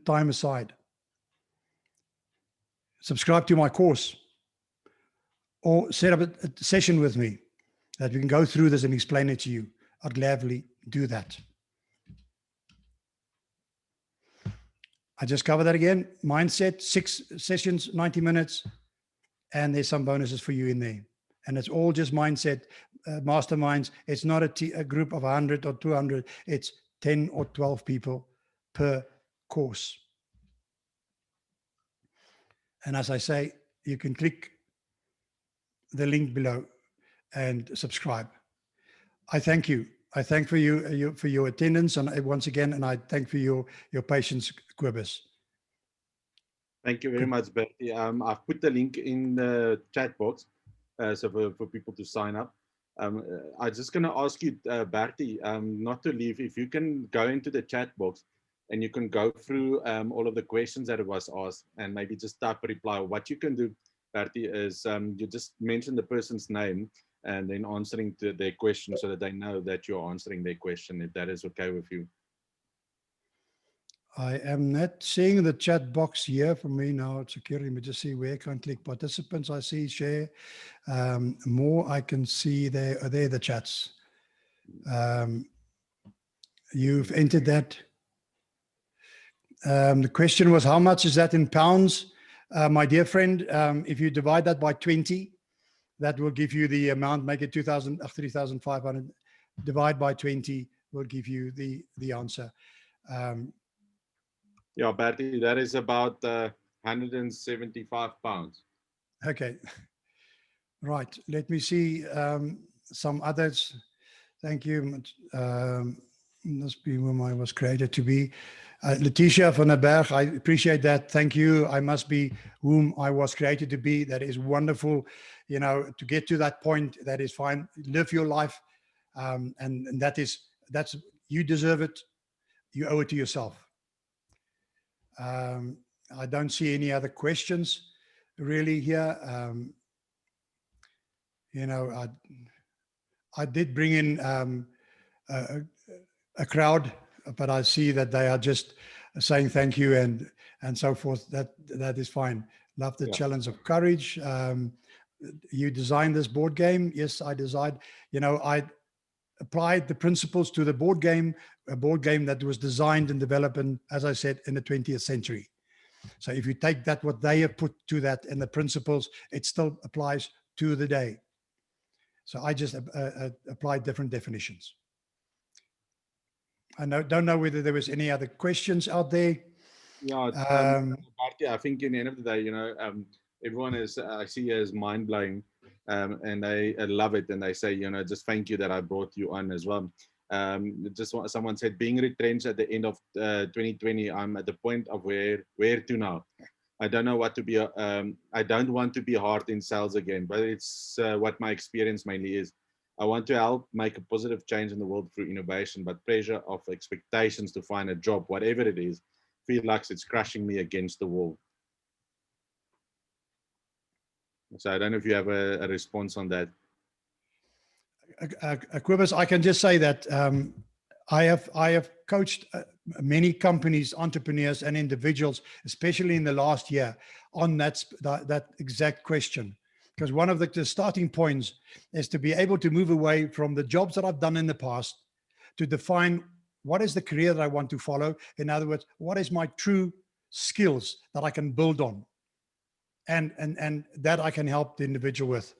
Speaker 2: time aside. Subscribe to my course, or set up a session with me that we can go through this and explain it to you. I'd gladly do that. I just covered that again. Mindset, 6 sessions, 90 minutes, and there's some bonuses for you in there. And it's all just mindset masterminds. It's not a group of 100 or 200. It's 10 or 12 people per course. And as I say, you can click the link below and subscribe. I thank you. I thank for your attendance, and once again, and I thank for your patience, Kobus.
Speaker 1: Thank you very much, Bertie. I've put the link in the chat box, so for people to sign up. I'm just going to ask you, Bertie, not to leave. If you can go into the chat box and you can go through all of the questions that was asked, and maybe just type a reply. What you can do, Bertie, is you just mention the person's name and then answering to their question, so that they know that you're answering their question, if that is okay with you.
Speaker 2: I am not seeing the chat box here for me now. Security, but just see where I can click participants. I see share. More I can see there. There the chats. You've entered that. The question was, how much is that in pounds? My dear friend, if you divide that by 20, that will give you the amount. Make it 3,500. Divide by 20 will give you the answer.
Speaker 1: Yeah, Bertie, that is about 175 pounds.
Speaker 2: Okay. Right. Let me see some others. Thank you. Must be whom I was created to be. Letitia van der Berg, I appreciate that. Thank you. I must be whom I was created to be. That is wonderful. You know, to get to that point, that is fine. Live your life. And that's you deserve it. You owe it to yourself. I don't see any other questions really here. You know, I did bring in a crowd, but I see that they are just saying thank you and so forth. That is fine. Love the challenge of courage. You designed this board game. Yes, I designed. You know, I applied the principles to the board game, a board game that was designed and developed, and as I said, in the 20th century. So if you take that, what they have put to that and the principles, it still applies to the day. So I just applied different definitions. I don't know whether there was any other questions out there.
Speaker 1: Yeah, I think in the end of the day, you know, everyone is, I see as mind blowing, and I love it. And they say, you know, just thank you that I brought you on as well. Just someone said, being retrenched at the end of 2020, I'm at the point of where to now. I don't know what to be. I don't want to be hard in sales again, but it's what my experience mainly is. I want to help make a positive change in the world through innovation, but pressure of expectations to find a job, whatever it is, feel like it's crushing me against the wall. So I don't know if you have a response on that.
Speaker 2: Kobus, I can just say that I have coached many companies, entrepreneurs, and individuals, especially in the last year, on that exact question. because one of the starting points is to be able to move away from the jobs that I've done in the past to define what is the career that I want to follow. In other words, what is my true skills that I can build on, and that I can help the individual with.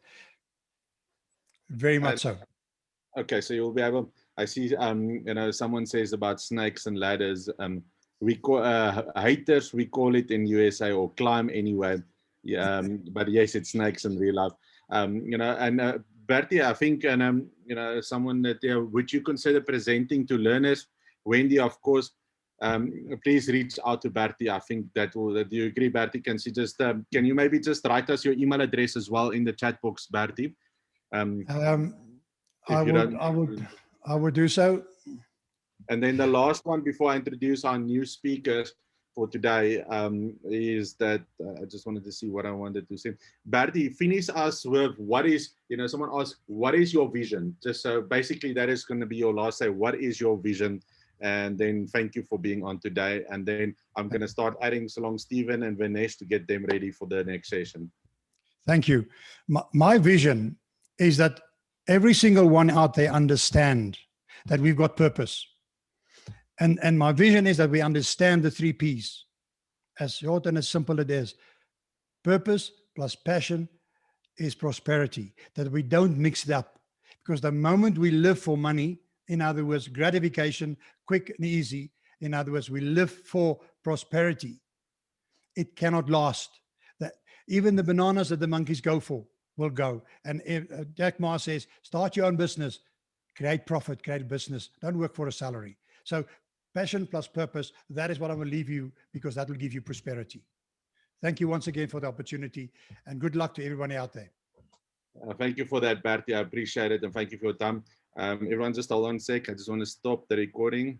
Speaker 2: Very much so.
Speaker 1: Okay, so you'll be able. I see. Someone says about snakes and ladders. We call haters. We call it in USA, or climb anyway. Yeah, but yes, it's snakes in real life. And Bertie, I think, and someone that would you consider presenting to learners? Wendy, of course. Please reach out to Bertie. I think that do you agree, Bertie? Can you maybe just write us your email address as well in the chat box, Bertie?
Speaker 2: I would do so.
Speaker 1: And then the last one before I introduce our new speakers for today is that I just wanted to see what I wanted to say. Bertie, finish us with what is, someone asked, what is your vision? Just so basically that is going to be your last say. What is your vision? And then thank you for being on today. And then I'm going to start adding along Stephen and Vinesh to get them ready for the next session.
Speaker 2: Thank you. My vision is that every single one out there understand that we've got purpose. And my vision is that we understand the 3 Ps, as short and as simple it is. Purpose plus passion is prosperity, that we don't mix it up. Because the moment we live for money, in other words, gratification, quick and easy, in other words, we live for prosperity, it cannot last. That even the bananas that the monkeys go for will go. And Jack Ma says, start your own business, create profit, create business, don't work for a salary. So passion plus purpose, that is what I will leave you, because that will give you prosperity. Thank you once again for the opportunity, and good luck to everyone out there.
Speaker 1: Thank you for that, Bertie. I appreciate it, and thank you for your time. Everyone just hold on a sec. I just want to stop the recording.